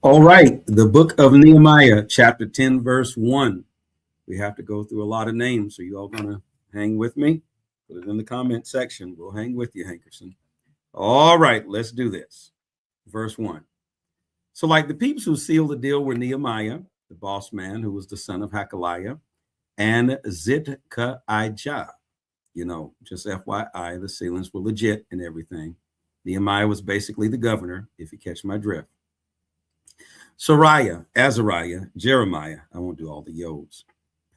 All right, the book of Nehemiah, chapter 10, verse 1. We have to go through a lot of names, so you all gonna hang with me? Put it in the comment section. We'll hang with you, Hankerson. All right, let's do this. Verse 1. So like the peeps who sealed the deal were Nehemiah, the boss man, who was the son of Hakaliah, and Zidka'ijah. Just FYI, the sealings were legit and everything. Nehemiah was basically the governor, if you catch my drift. Sariah, Azariah, Jeremiah, I won't do all the yos,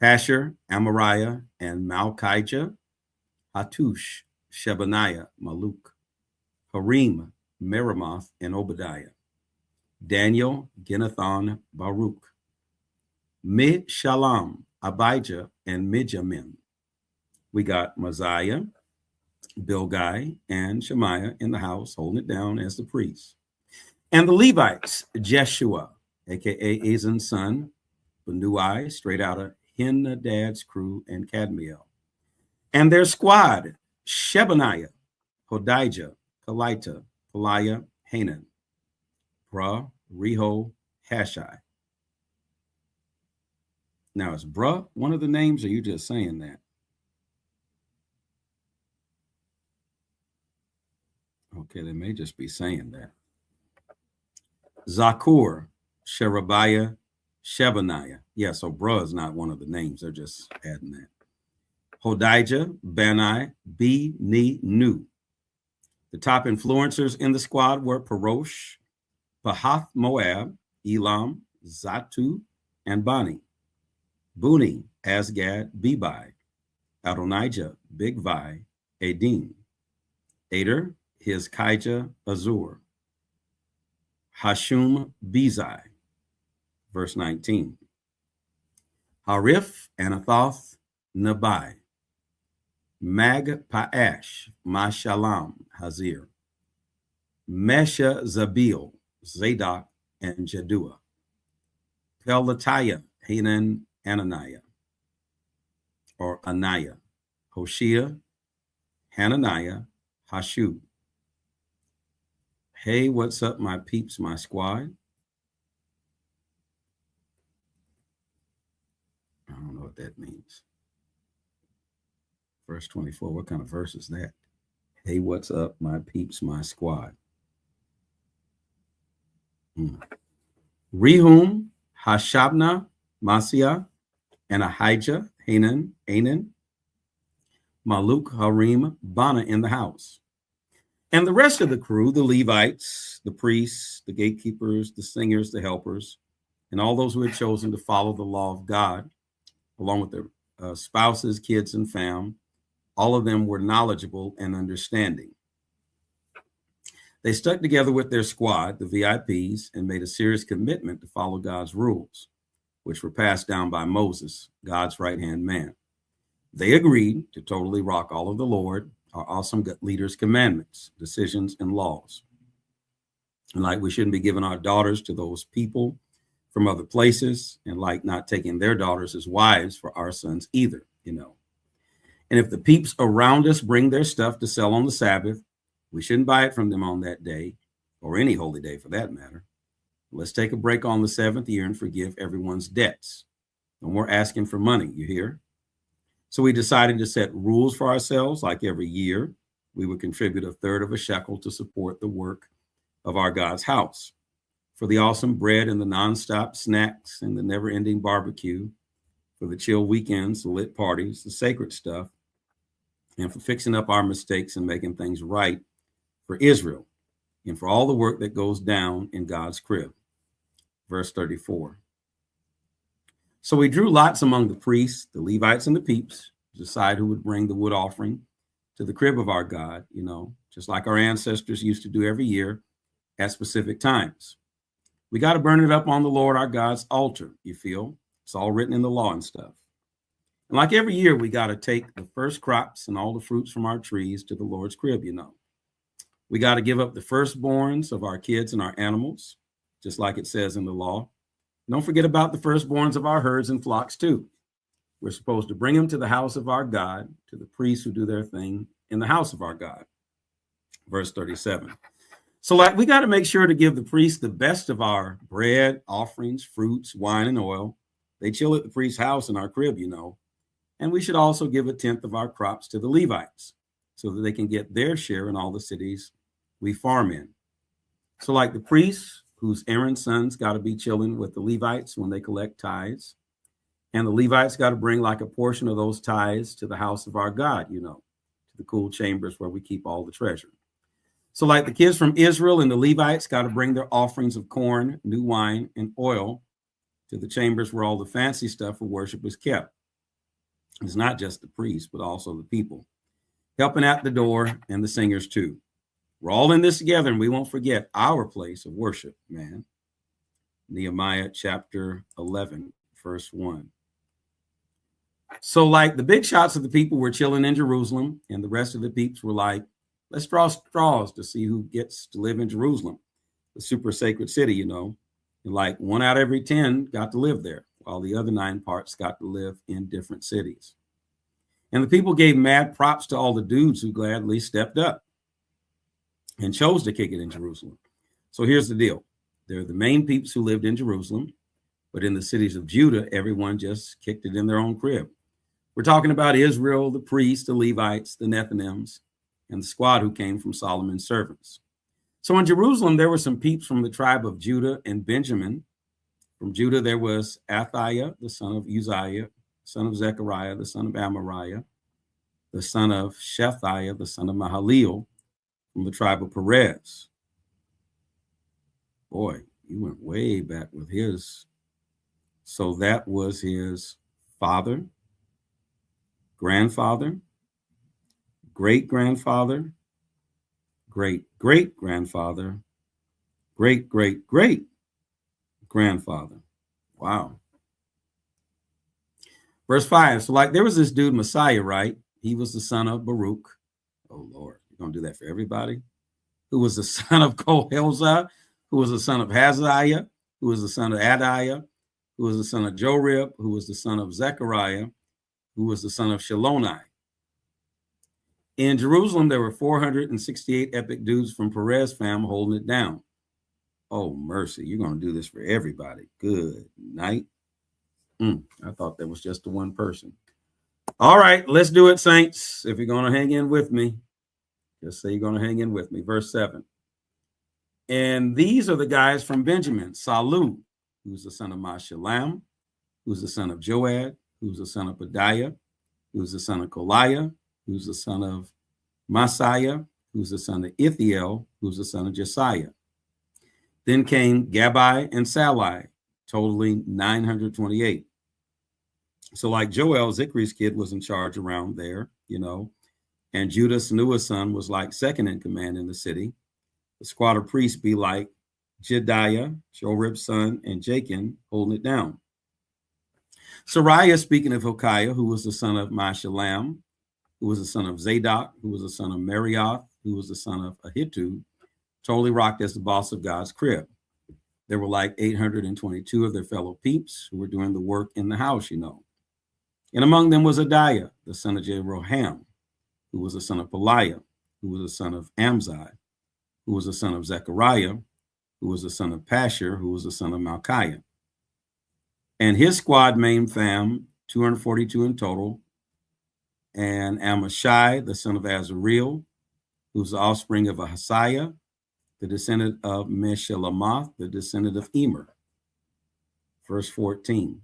Pashur, Amariah, and Malchijah, Hattush, Shebaniah, Maluk, Harim, Meremoth, and Obadiah, Daniel, Ginnethon, Baruch, Mishallam, Abijah, and Mijamim. We got Mosiah, Bilgai, and Shemaiah in the house, holding it down as the priests. And the Levites, Jeshua, aka Azan's son, Benui, straight out of Henadad's crew, and Kadmiel. And their squad, Shebaniah, Hodijah, Kalita, Peliah, Hanan, Brah, Reho, Hashai. Now, is Brah one of the names, or are you just saying that? Okay, they may just be saying that. Zakur, Sherebiah, Shebaniah. Yeah, so Brah is not one of the names. They're just adding that. Hodijah, Bani, Nu. The top influencers in the squad were Parosh, Pahath Moab, Elam, Zatu, and Bani. Buni, Asgad, Bebai, Adonijah, Bigvai, Adin. Ader, Hizkijah, Azur. Hashum, Bezai. Verse 19. Harif, Anathoth, Nabai. Magpaash, Mashallam, Hazir. Mesha, Zabil, Zadok, and Jaddua. Pelatiah, Hanan, Ananiah, or Ananiah. Hoshea, Hananiah, Hashu. Hey, what's up, my peeps, my squad? I don't know what that means. Verse 24, what kind of verse is that? Hey, what's up, my peeps, my squad? Rehum, Hashabna, Masiah, and Ahijah, Hanan, Maluk, Harim, Bana in the house. And the rest of the crew, the Levites, the priests, the gatekeepers, the singers, the helpers, and all those who had chosen to follow the law of God, along with their spouses, kids, and fam, all of them were knowledgeable and understanding. They stuck together with their squad, the VIPs, and made a serious commitment to follow God's rules, which were passed down by Moses, God's right-hand man. They agreed to totally rock all of the Lord, our awesome leader's commandments, decisions, and laws. And like we shouldn't be giving our daughters to those people from other places, and like not taking their daughters as wives for our sons either, And if the peeps around us bring their stuff to sell on the Sabbath, we shouldn't buy it from them on that day, or any holy day for that matter. Let's take a break on the seventh year and forgive everyone's debts. No more asking for money, you hear? So we decided to set rules for ourselves, like every year, we would contribute a third of a shekel to support the work of our God's house. For the awesome bread and the nonstop snacks and the never-ending barbecue, for the chill weekends, the lit parties, the sacred stuff, and for fixing up our mistakes and making things right for Israel, and for all the work that goes down in God's crib. Verse 34. So we drew lots among the priests, the Levites, and the peeps to decide who would bring the wood offering to the crib of our God, just like our ancestors used to do every year at specific times. We got to burn it up on the Lord our God's altar, you feel? It's all written in the law and stuff. And like every year, we got to take the first crops and all the fruits from our trees to the Lord's crib, We got to give up the firstborns of our kids and our animals, just like it says in the law. Don't forget about the firstborns of our herds and flocks too. We're supposed to bring them to the house of our God, to the priests who do their thing in the house of our God. Verse 37. So like we got to make sure to give the priest the best of our bread, offerings, fruits, wine, and oil. They chill at the priest's house in our crib, you know. And we should also give 1/10 of our crops to the Levites so that they can get their share in all the cities we farm in. So like the priests, whose Aaron's sons got to be chilling with the Levites when they collect tithes. And the Levites got to bring like a portion of those tithes to the house of our God, you know, to the cool chambers where we keep all the treasure. So like the kids from Israel and the Levites got to bring their offerings of corn, new wine, and oil to the chambers where all the fancy stuff for worship is kept. It's not just the priests, but also the people helping at the door and the singers too. We're all in this together, and we won't forget our place of worship, man. Nehemiah chapter 11, verse 1. So like the big shots of the people were chilling in Jerusalem, and the rest of the peeps were like, let's draw straws to see who gets to live in Jerusalem, the super sacred city, you know. And like 1 out of every 10 got to live there, while the other 9 parts got to live in different cities. And the people gave mad props to all the dudes who gladly stepped up and chose to kick it in Jerusalem. So here's the deal. They're the main peeps who lived in Jerusalem, but in the cities of Judah, everyone just kicked it in their own crib. We're talking about Israel, the priests, the Levites, the Nethinims, and the squad who came from Solomon's servants. So in Jerusalem, there were some peeps from the tribe of Judah and Benjamin. From Judah, there was Athaiah, the son of Uzziah, son of Zechariah, the son of Amariah, the son of Shethiah, the son of Mahaleel, from the tribe of Perez. Boy, he went way back with his. So that was his father, grandfather, great-grandfather, great-great-grandfather, great-great-great-grandfather. Wow. Verse 5. So like there was this dude, Messiah, right? He was the son of Baruch. Oh, Lord. You're going to do that for everybody? Who was the son of Kohelzah, who was the son of Haziah, who was the son of Adiah, who was the son of Jorib, who was the son of Zechariah, who was the son of Shaloni. In Jerusalem, there were 468 epic dudes from Perez fam holding it down. Oh, mercy. You're going to do this for everybody. Good night. I thought that was just the one person. All right, let's do it, saints. If you're going to hang in with me, just say you're going to hang in with me. Verse 7. And these are the guys from Benjamin. Salu, who's the son of Mashallam, who's the son of Joad, who's the son of Pedaiah, who's the son of Koliah, who's the son of Messiah, who's the son of Ithiel, who's the son of Jesiah. Then came Gabai and Salai, totaling 928. So like Joel, Zichri's kid, was in charge around there, you know, and Judah, Sanua's son, was like second in command in the city. The squad of priests be like Jediah, Jorib's son, and Jachin holding it down. Sariah, speaking of Hilkiah, who was the son of Mashallam, who was the son of Zadok, who was the son of Marioth, who was the son of Ahitub, totally rocked as the boss of God's crib. There were like 822 of their fellow peeps who were doing the work in the house, you know. And among them was Adiah, the son of Jeroham, who was the son of Peliah, who was the son of Amzai, who was the son of Zechariah, who was the son of Pashur, who was the son of Malchiah. And his squad main fam, 242 in total, and Amashai, the son of Azareel, who was the offspring of Ahasiah, the descendant of Meshillemoth, the descendant of Emer. Verse 14.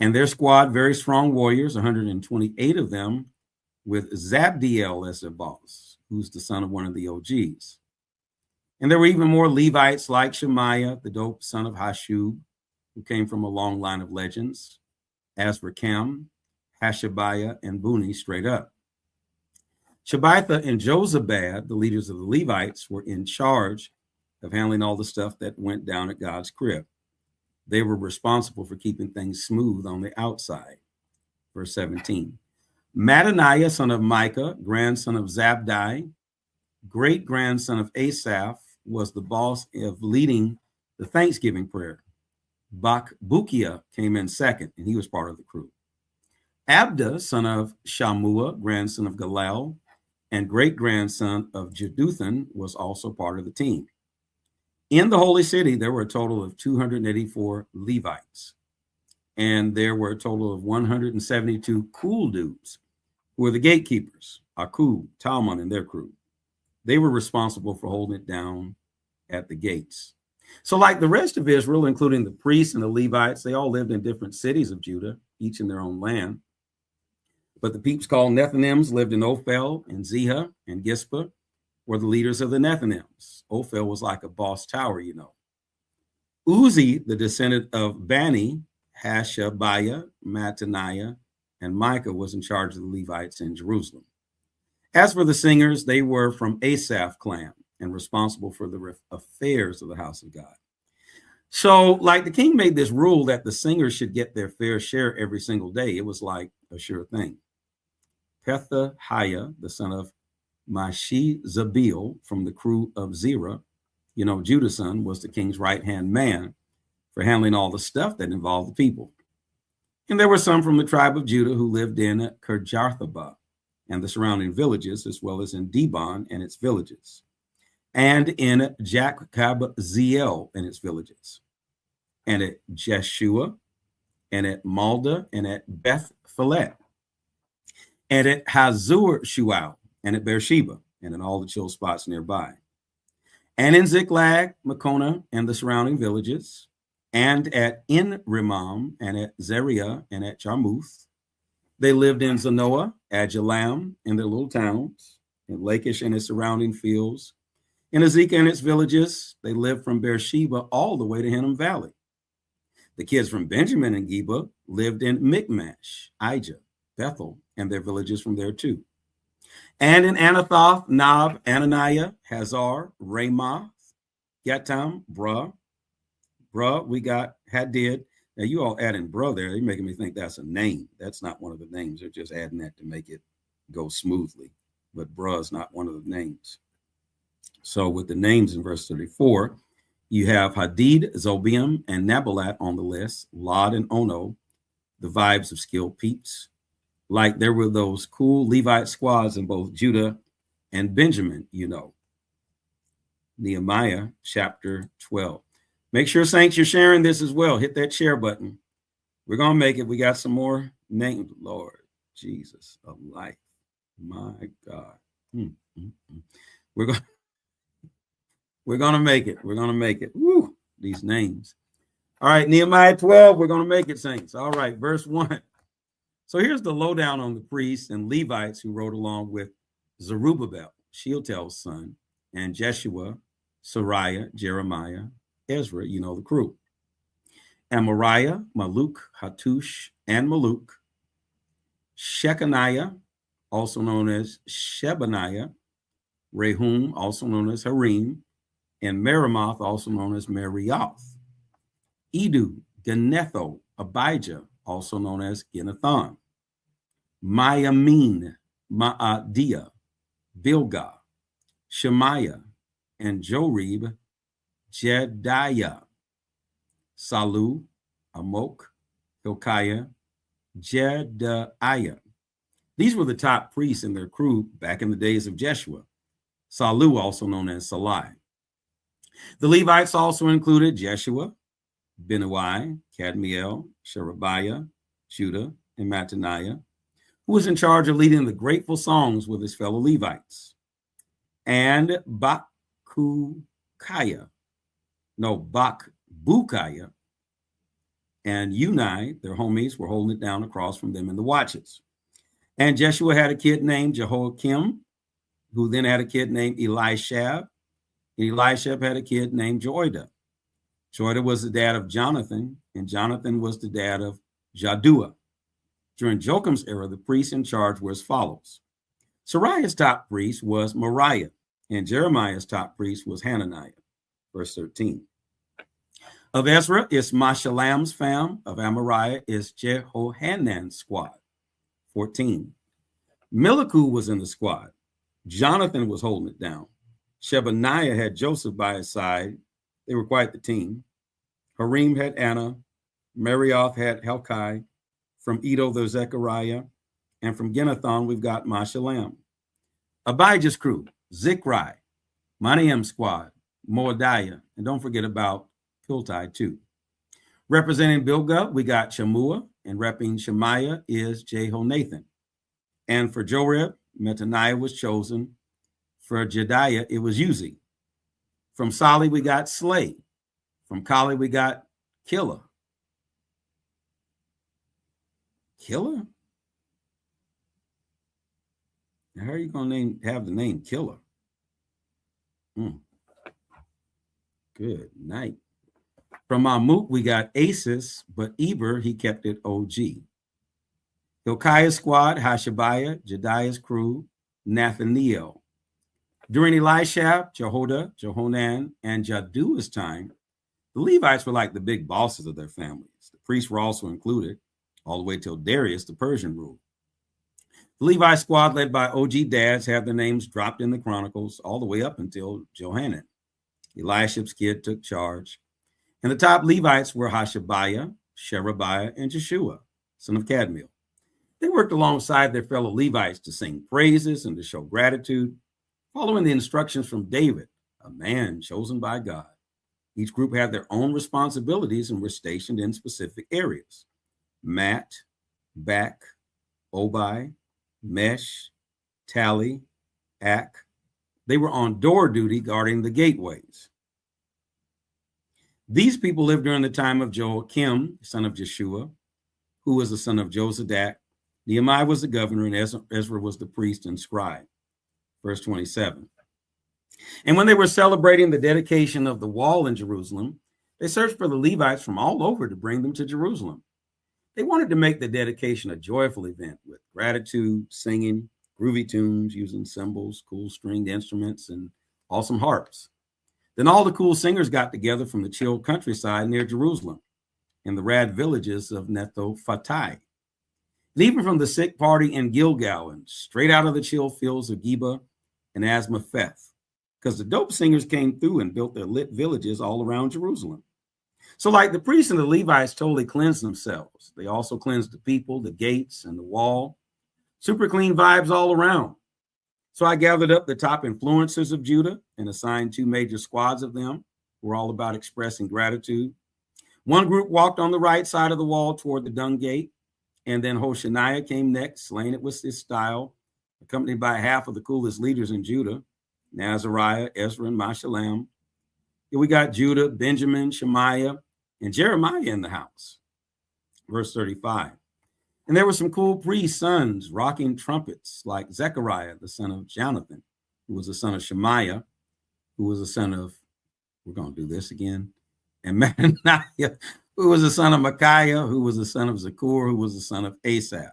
And their squad, very strong warriors, 128 of them, with Zabdiel as their boss, who's the son of one of the OGs. And there were even more Levites like Shemaiah, the dope son of Hashub, who came from a long line of legends, Azrikam, Hashabiah, and Buni straight up. Shabbatha and Jozabad, the leaders of the Levites, were in charge of handling all the stuff that went down at God's crib. They were responsible for keeping things smooth on the outside. Verse 17. Mattaniah, son of Micah, grandson of Zabdi, great-grandson of Asaph, was the boss of leading the Thanksgiving prayer. Bakbukia came in second, and he was part of the crew. Abda, son of Shammua, grandson of Galal, and great-grandson of Jeduthun, was also part of the team. In the holy city, there were a total of 284 Levites, and there were a total of 172 cool dudes, who were the gatekeepers, Akub, Talmon, and their crew. They were responsible for holding it down at the gates. So like the rest of Israel, including the priests and the Levites, they all lived in different cities of Judah, each in their own land. But the peeps called Nethinims lived in Ophel and Zehah and Gispa, were the leaders of the Nethinims. Ophel was like a boss tower, you know. Uzi, the descendant of Bani, Hashabiah, Mattaniah, and Micah, was in charge of the Levites in Jerusalem. As for the singers, they were from Asaph clan and responsible for the affairs of the house of God. So, like the king made this rule that the singers should get their fair share every single day. It was like a sure thing. Pethahiah, the son of Mashi-Zabil from the crew of Zerah, you know, Judah's son, was the king's right-hand man for handling all the stuff that involved the people. And there were some from the tribe of Judah who lived in Kirjatharba and the surrounding villages, as well as in Dibon and its villages, and in Jakabziel and its villages, and at Jeshua, and at Malda, and at Beth Phelet, and at Hazur Shual, and at Beersheba, and in all the chill spots nearby, and in Ziklag, Makona, and the surrounding villages, and at En-Rimmon, and at Zeriah, and at Jarmuth. They lived in Zanoah, Adullam, and their little towns, in Lachish and its surrounding fields, in Azekah and its villages. They lived from Beersheba all the way to Hinnom Valley. The kids from Benjamin and Geba lived in Michmash, Ijah, Bethel, and their villages from there too. And in Anathoth, Nob, Ananiah, Hazar, Ramoth, Gatam, Bruh, we got Hadid. Now you all adding Bruh there, you're making me think that's a name. That's not one of the names. They're just adding that to make it go smoothly. But Bruh is not one of the names. So with the names in verse 34, you have Hadid, Zobium, and Nabalat on the list, Lod and Ono, the vibes of skilled peeps. Like there were those cool Levite squads in both Judah and Benjamin, you know. Nehemiah chapter 12. Make sure, saints, you're sharing this as well. Hit that share button. We're going to make it. We got some more names. Lord Jesus of life. My God. We're going to make it. We're going to make it. Woo, these names. All right, Nehemiah 12. We're going to make it, saints. All right, verse 1. So here's the lowdown on the priests and Levites who rode along with Zerubbabel, Shealtiel's son, and Jeshua, Sariah, Jeremiah, Ezra, you know the crew. Amariah, Maluk, Hattush, and Maluk. Shechaniah, also known as Shebaniah. Rehum, also known as Harim. And Merimoth, also known as Merioth. Edu, Genetho, Abijah, also known as Ginnethon. Mayamin, Maadiah, Bilgah, Shemaiah, and Jorib, Jediah, Salu, Amok, Hilkiah, Jedaiah. These were the top priests in their crew back in the days of Jeshua. Salu, also known as Salai. The Levites also included Jeshua, Benui, Kadmiel, Sherebiah, Judah, and Mattaniah, who was in charge of leading the grateful songs with his fellow Levites, and Bakbukiah, and Unai, their homies, were holding it down across from them in the watches. And Jeshua had a kid named Jehoiakim, who then had a kid named Elishab, and Elishab had a kid named Joiada. Joiada was the dad of Jonathan, and Jonathan was the dad of Jaddua. During Jocham's era, the priests in charge were as follows. Sariah's top priest was Moriah, and Jeremiah's top priest was Hananiah. Verse 13. Of Ezra is Meshullam's fam. Of Amariah is Jehohanan's squad. 14. Miliku was in the squad. Jonathan was holding it down. Shebaniah had Joseph by his side. They were quite the team. Harim had Anna. Merioth had Helkai. From Edo, there's Zechariah. And from Ginnethon, we've got Meshullam. Abijah's crew, Zikri, Maniam's squad, Moadiah, and don't forget about Piltai too. Representing Bilgah, we got Shamua, and repping Shemaiah is Jehonathan. And for Joreb, Mattaniah was chosen. For Jediah, it was Uzi. From Sali, we got Slay. From Kali, we got Killer. Killer? Now, how are you going to have the name Killer? Good night. From Mamuk, we got Asis, but Eber, he kept it OG. Hilkiah's squad, Hashabiah, Jediah's crew, Nathaniel. During Elishab, Jehoiada, Jehonan, and Jadua's time, the Levites were like the big bosses of their families. The priests were also included, all the way till Darius, the Persian, ruled. The Levi squad, led by OG dads, have their names dropped in the Chronicles all the way up until Johanan. Eliashib's kid took charge. And the top Levites were Hashabiah, Sherebiah, and Jeshua, son of Kadmiel. They worked alongside their fellow Levites to sing praises and to show gratitude, following the instructions from David, a man chosen by God. Each group had their own responsibilities and were stationed in specific areas. Mat, Bak, Obai, Mesh, Tally, Ak. They were on door duty guarding the gateways. These people lived during the time of Joachim, son of Jeshua, who was the son of Josadak. Nehemiah was the governor, and Ezra was the priest and scribe. Verse 27. And when they were celebrating the dedication of the wall in Jerusalem, they searched for the Levites from all over to bring them to Jerusalem. They wanted to make the dedication a joyful event with gratitude, singing, groovy tunes, using cymbals, cool stringed instruments, and awesome harps. Then all the cool singers got together from the chill countryside near Jerusalem in the rad villages of Netophatai, and even from the sick party in Gilgal and straight out of the chill fields of Geba and Asmapheth, because the dope singers came through and built their lit villages all around Jerusalem. So like the priests and the Levites totally cleansed themselves, they also cleansed the people, the gates, and the wall. Super clean vibes all around. So I gathered up the top influencers of Judah and assigned 2 major squads of them who were all about expressing gratitude. One group walked on the right side of the wall toward the dung gate, and then Hoshaniah came next, slaying it with his style, accompanied by half of the coolest leaders in Judah, Nazariah, Ezra, and Meshullam. Here we got Judah, Benjamin, Shemaiah, and Jeremiah in the house. Verse 35. And there were some cool priest sons rocking trumpets, like Zechariah, the son of Jonathan, who was the son of Shemaiah, who was the son of, we're going to do this again, and Mattaniah, who was the son of Micaiah, who was the son of Zakur, who was the son of Asaph.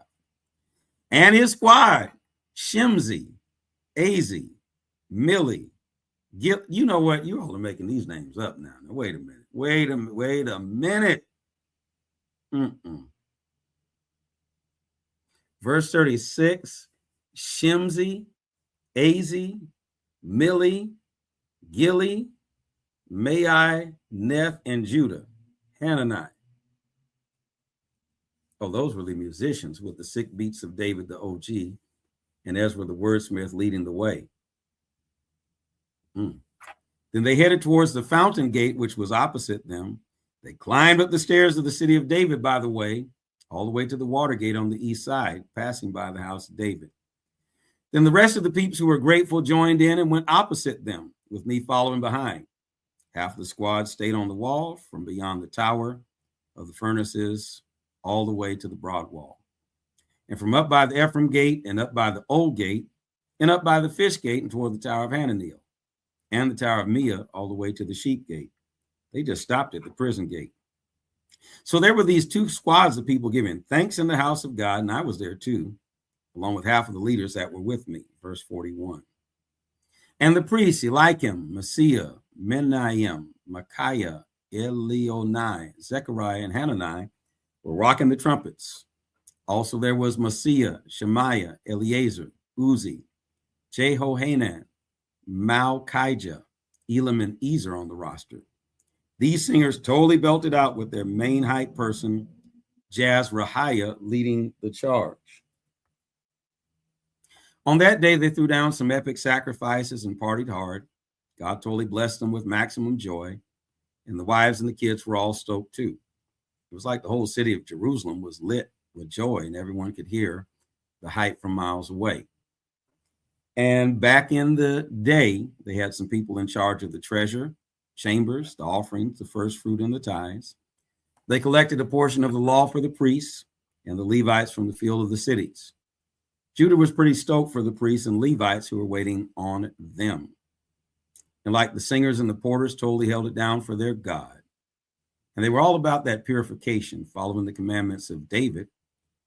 And his squad, Shimzi, Azi, Millie. You know what? You all are making these names up now. Wait a minute. Wait a minute. Verse 36, Shimzi, Azi, Millie, Gilly, Mai, Neth, and Judah, Hanani. Oh, those were the musicians with the sick beats of David the OG, and Ezra the wordsmith leading the way. Then they headed towards the fountain gate, which was opposite them. They climbed up the stairs of the city of David, by the way, all the way to the water gate on the east side, passing by the house of David. Then the rest of the peeps who were grateful joined in and went opposite them, with me following behind. Half of the squad stayed on the wall from beyond the tower of the furnaces all the way to the broad wall. And from up by the Ephraim gate and up by the old gate and up by the fish gate and toward the tower of Hananiel and the tower of Mia all the way to the sheep gate. They just stopped at the prison gate. So there were these 2 squads of people giving thanks in the house of God, and I was there too, along with half of the leaders that were with me. Verse 41. And the priests, Eliakim, Messiah, Menahem, Micaiah, Elionai, Zechariah, and Hanani were rocking the trumpets. Also there was Messiah, Shemaiah, Eleazar, Uzi, Jehohanan, Malchijah, Elam, and Ezer on the roster. These singers totally belted out with their main hype person, Jazrahiah, leading the charge. On that day, they threw down some epic sacrifices and partied hard. God totally blessed them with maximum joy, and the wives and the kids were all stoked too. It was like the whole city of Jerusalem was lit with joy, and everyone could hear the hype from miles away. And back in the day, they had some people in charge of the treasure chambers, the offerings, the first fruit, and the tithes. They collected a portion of the law for the priests and the Levites from the field of the cities. Judah was pretty stoked for the priests and Levites who were waiting on them. And like the singers and the porters, totally held it down for their God. And they were all about that purification, following the commandments of David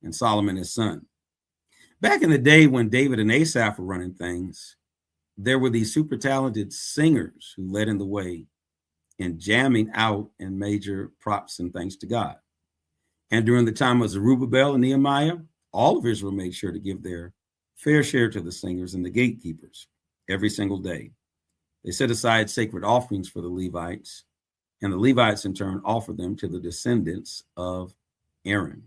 and Solomon, his son. Back in the day when David and Asaph were running things, there were these super talented singers who led in the way in jamming out and major props and things to God. And during the time of Zerubbabel and Nehemiah, all of Israel made sure to give their fair share to the singers and the gatekeepers every single day. They set aside sacred offerings for the Levites, and the Levites in turn offered them to the descendants of Aaron.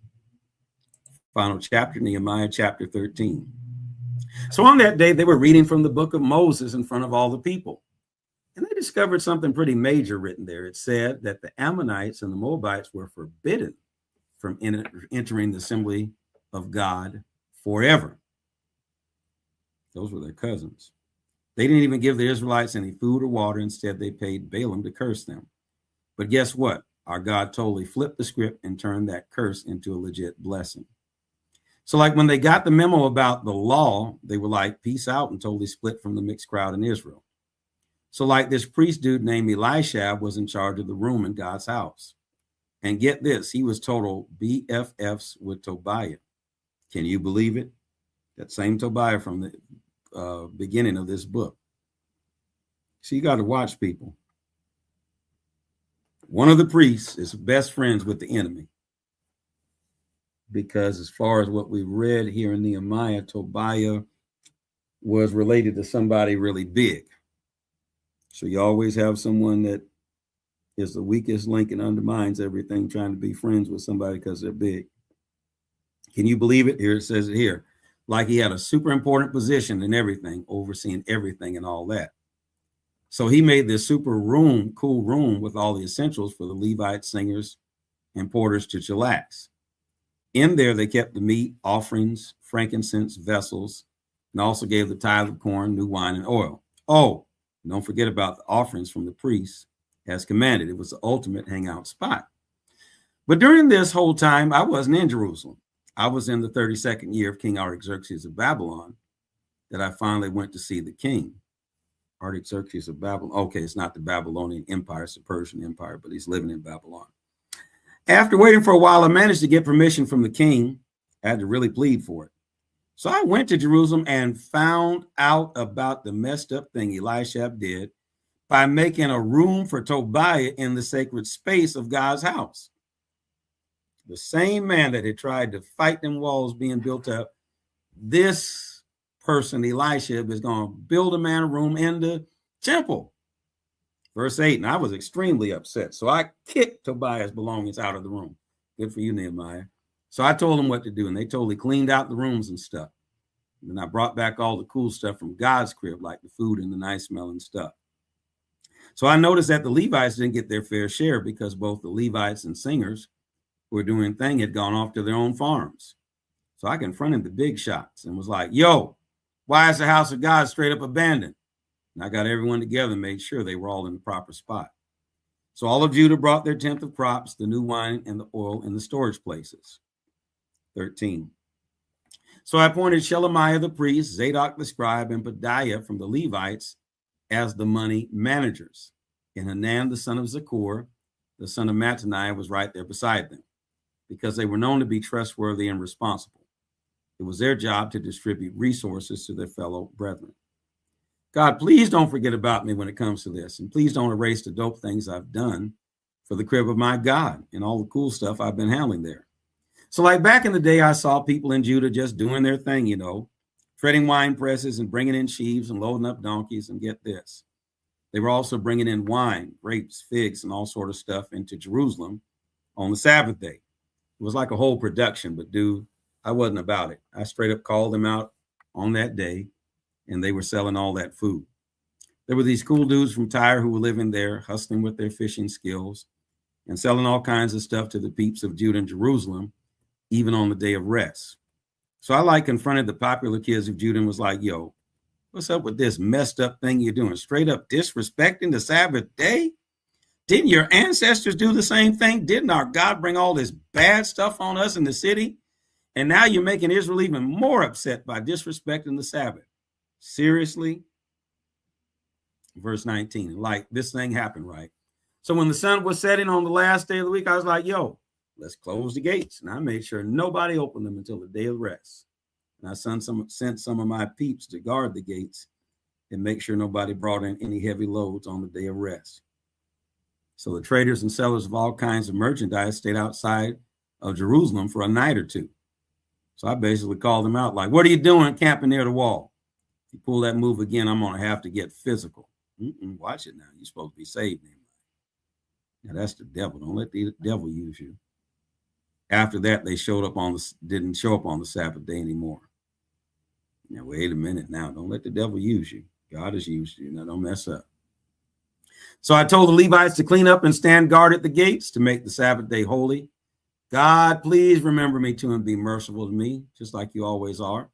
Final chapter, Nehemiah chapter 13. So on that day, they were reading from the book of Moses in front of all the people. And they discovered something pretty major written there. It said that the Ammonites and the Moabites were forbidden from entering the assembly of God forever. Those were their cousins. They didn't even give the Israelites any food or water. Instead, they paid Balaam to curse them. But guess what? Our God totally flipped the script and turned that curse into a legit blessing. So like when they got the memo about the law, they were like, peace out, and totally split from the mixed crowd in Israel. So like this priest dude named Elisha was in charge of the room in God's house. And get this, he was total BFFs with Tobiah. Can you believe it? That same Tobiah from the beginning of this book. So you got to watch people. One of the priests is best friends with the enemy. Because as far as what we've read here in Nehemiah, Tobiah was related to somebody really big. So you always have someone that is the weakest link and undermines everything, trying to be friends with somebody because they're big. Can you believe it? Here it says it here. Like he had a super important position in everything, overseeing everything and all that. So he made this super room, cool room with all the essentials for the Levites, singers, and porters to chillax. In there, they kept the meat, offerings, frankincense, vessels, and also gave the tithe of corn, new wine, and oil. Oh, don't forget about the offerings from the priests as commanded. It was the ultimate hangout spot. But during this whole time, I wasn't in Jerusalem. I was in the 32nd year of King Artaxerxes of Babylon that I finally went to see the king. Artaxerxes of Babylon. Okay, it's not the Babylonian Empire, it's the Persian Empire, but he's living in Babylon. After waiting for a while, I managed to get permission from the king. I had to really plead for it. So I went to Jerusalem and found out about the messed up thing Elisha did by making a room for Tobiah in the sacred space of God's house. The same man that had tried to fight them walls being built up, this person, Elisha, is going to build a man a room in the temple. Verse 8, and I was extremely upset. So I kicked Tobiah's belongings out of the room. Good for you, Nehemiah. So I told them what to do, and they totally cleaned out the rooms and stuff. And then I brought back all the cool stuff from God's crib, like the food and the nice smelling stuff. So I noticed that the Levites didn't get their fair share because both the Levites and singers who were doing thing had gone off to their own farms. So I confronted the big shots and was like, yo, why is the house of God straight up abandoned? And I got everyone together and made sure they were all in the proper spot. So all of Judah brought their tenth of crops, the new wine, and the oil in the storage places. 13. So I appointed Shelemiah the priest, Zadok the scribe, and Pedaiah from the Levites as the money managers. And Hanan, the son of Zakur, the son of Mattaniah, was right there beside them because they were known to be trustworthy and responsible. It was their job to distribute resources to their fellow brethren. God, please don't forget about me when it comes to this. And please don't erase the dope things I've done for the crib of my God and all the cool stuff I've been handling there. So like back in the day, I saw people in Judah just doing their thing, you know, treading wine presses and bringing in sheaves and loading up donkeys. And get this, they were also bringing in wine, grapes, figs, and all sort of stuff into Jerusalem on the Sabbath day. It was like a whole production, but dude, I wasn't about it. I straight up called them out on that day, and they were selling all that food. There were these cool dudes from Tyre who were living there, hustling with their fishing skills and selling all kinds of stuff to the peeps of Judah and Jerusalem, even on the day of rest. So I confronted the popular kids of Judah and was like, yo, what's up with this messed up thing you're doing? Straight up disrespecting the Sabbath day? Didn't your ancestors do the same thing? Didn't our God bring all this bad stuff on us in the city? And now you're making Israel even more upset by disrespecting the Sabbath. Seriously? Verse 19, like this thing happened, right? So when the sun was setting on the last day of the week, I was like, yo, let's close the gates. And I made sure nobody opened them until the day of rest. And I sent some of my peeps to guard the gates and make sure nobody brought in any heavy loads on the day of rest. So the traders and sellers of all kinds of merchandise stayed outside of Jerusalem for a night or two. So I basically called them out like, what are you doing camping near the wall? If you pull that move again, I'm going to have to get physical. Watch it now. You're supposed to be saved. Now that's the devil. Don't let the devil use you. After that, they didn't show up on the Sabbath day anymore. Now, wait a minute now. Don't let the devil use you. God has used you. Now, don't mess up. So I told the Levites to clean up and stand guard at the gates to make the Sabbath day holy. God, please remember me too and be merciful to me, just like you always are.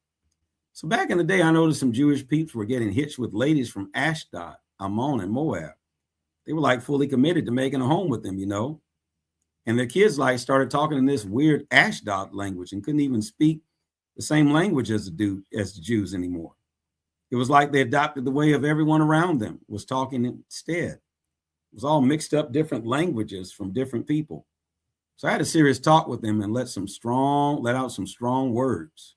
So back in the day, I noticed some Jewish peeps were getting hitched with ladies from Ashdod, Ammon, and Moab. They were like fully committed to making a home with them, you know. And their kids started talking in this weird Ashdod language and couldn't even speak the same language as the Jews anymore. It was like they adopted the way of everyone around them was talking instead. It was all mixed up different languages from different people. So I had a serious talk with them and let out some strong words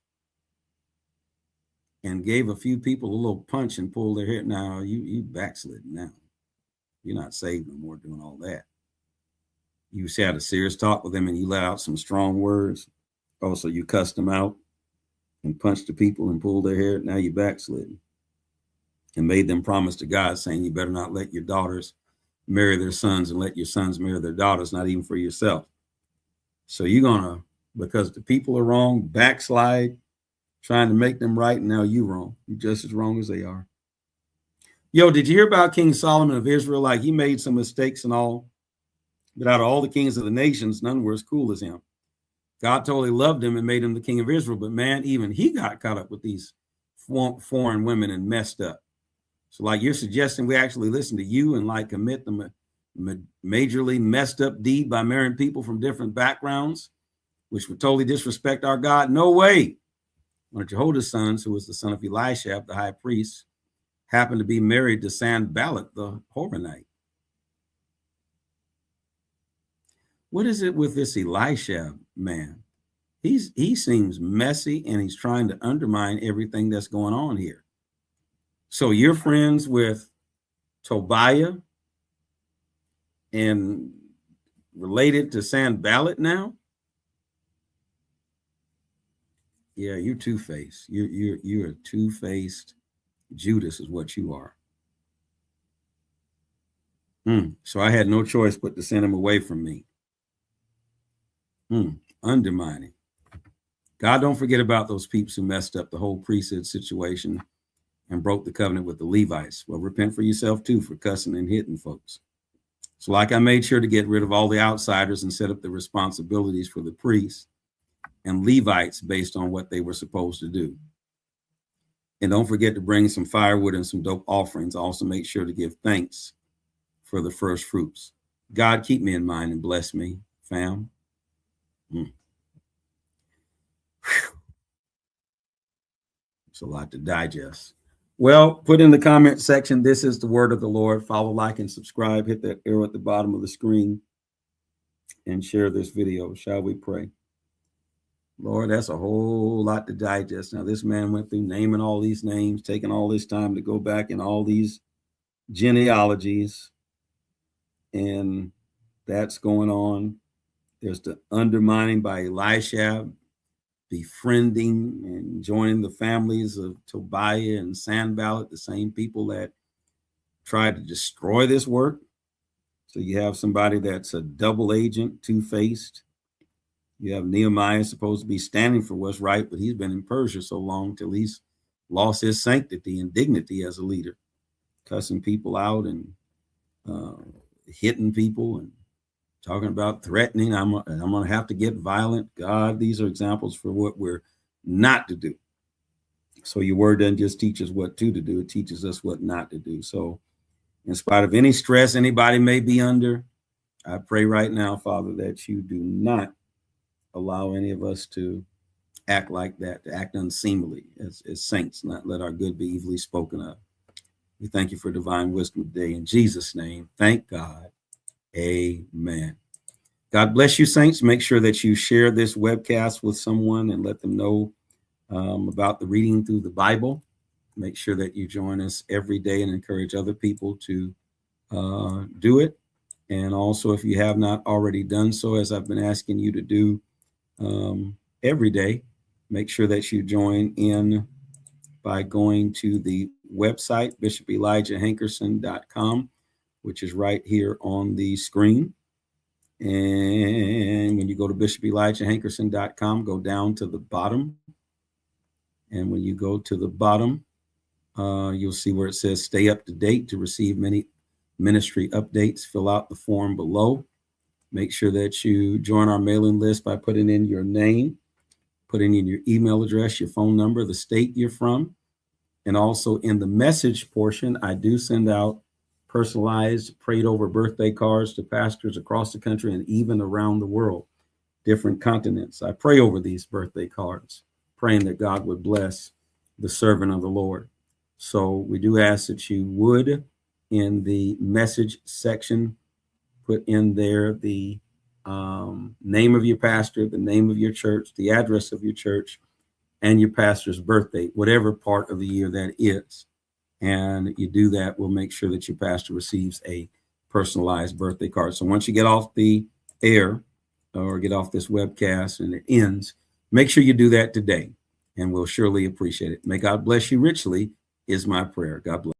and gave a few people a little punch and pulled their hair. Now you backslidden now. You're not saved no more doing all that. You had a serious talk with them and you let out some strong words. Also, you cussed them out and punched the people and pulled their hair. Now you backslidden and made them promise to God saying you better not let your daughters marry their sons and let your sons marry their daughters, not even for yourself. So you're going to, because the people are wrong, backslide, trying to make them right. And now you're wrong. You're just as wrong as they are. Yo, did you hear about King Solomon of Israel? Like he made some mistakes and all. But out of all the kings of the nations, none were as cool as him. God totally loved him and made him the king of Israel. But man, even he got caught up with these foreign women and messed up. So like you're suggesting we actually listen to you and like commit the majorly messed up deed by marrying people from different backgrounds, which would totally disrespect our God? No way. One of Jehoiada's sons, who was the son of Elishab, the high priest, happened to be married to Sanballat, the Horonite. What is it with this Elisha man? He seems messy and he's trying to undermine everything that's going on here. So you're friends with Tobiah and related to Sanballat now? Yeah, you're two-faced. You're a two-faced Judas is what you are. So I had no choice but to send him away from me. Undermining. God, don't forget about those peeps who messed up the whole priesthood situation and broke the covenant with the Levites. Well, repent for yourself too for cussing and hitting folks. So like I made sure to get rid of all the outsiders and set up the responsibilities for the priests and Levites based on what they were supposed to do. And don't forget to bring some firewood and some dope offerings. Also make sure to give thanks for the first fruits. God, keep me in mind and bless me, fam. It's a lot to digest. Well, put in the comment section, this is the word of the Lord. Follow, like, and subscribe. Hit that arrow at the bottom of the screen and share this video. Shall we pray? Lord, that's a whole lot to digest. Now, this man went through naming all these names, taking all this time to go back in all these genealogies. And that's going on. There's the undermining by Elisha, befriending and joining the families of Tobiah and Sanballat, the same people that tried to destroy this work. So you have somebody that's a double agent, two-faced. You have Nehemiah supposed to be standing for what's right, but he's been in Persia so long till he's lost his sanctity and dignity as a leader. cussing people out and hitting people and talking about threatening. I'm going to have to get violent. God, these are examples for what we're not to do. So your word doesn't just teach us what to do. It teaches us what not to do. So in spite of any stress anybody may be under, I pray right now, Father, that you do not allow any of us to act like that, to act unseemly as saints, not let our good be evilly spoken of. We thank you for divine wisdom today. In Jesus' name, thank God. Amen. God bless you, saints. Make sure that you share this webcast with someone and let them know about the reading through the Bible. Make sure that you join us every day and encourage other people to do it. And also, if you have not already done so, as I've been asking you to do every day, make sure that you join in by going to the website, bishopelijahhankerson.com, which is right here on the screen. And when you go to bishopelijahhankerson.com, go down to the bottom. And when you go to the bottom, you'll see where it says stay up to date to receive many ministry updates. Fill out the form below. Make sure that you join our mailing list by putting in your name, putting in your email address, your phone number, the state you're from. And also in the message portion, I do send out personalized, prayed over birthday cards to pastors across the country and even around the world, different continents. I pray over these birthday cards, praying that God would bless the servant of the Lord. So we do ask that you would, in the message section, put in there the name of your pastor, the name of your church, the address of your church, and your pastor's birthday, whatever part of the year that is. And you do that, we'll make sure that your pastor receives a personalized birthday card. So once you get off the air or get off this webcast and it ends, make sure you do that today, and we'll surely appreciate it. May God bless you richly is my prayer. God bless.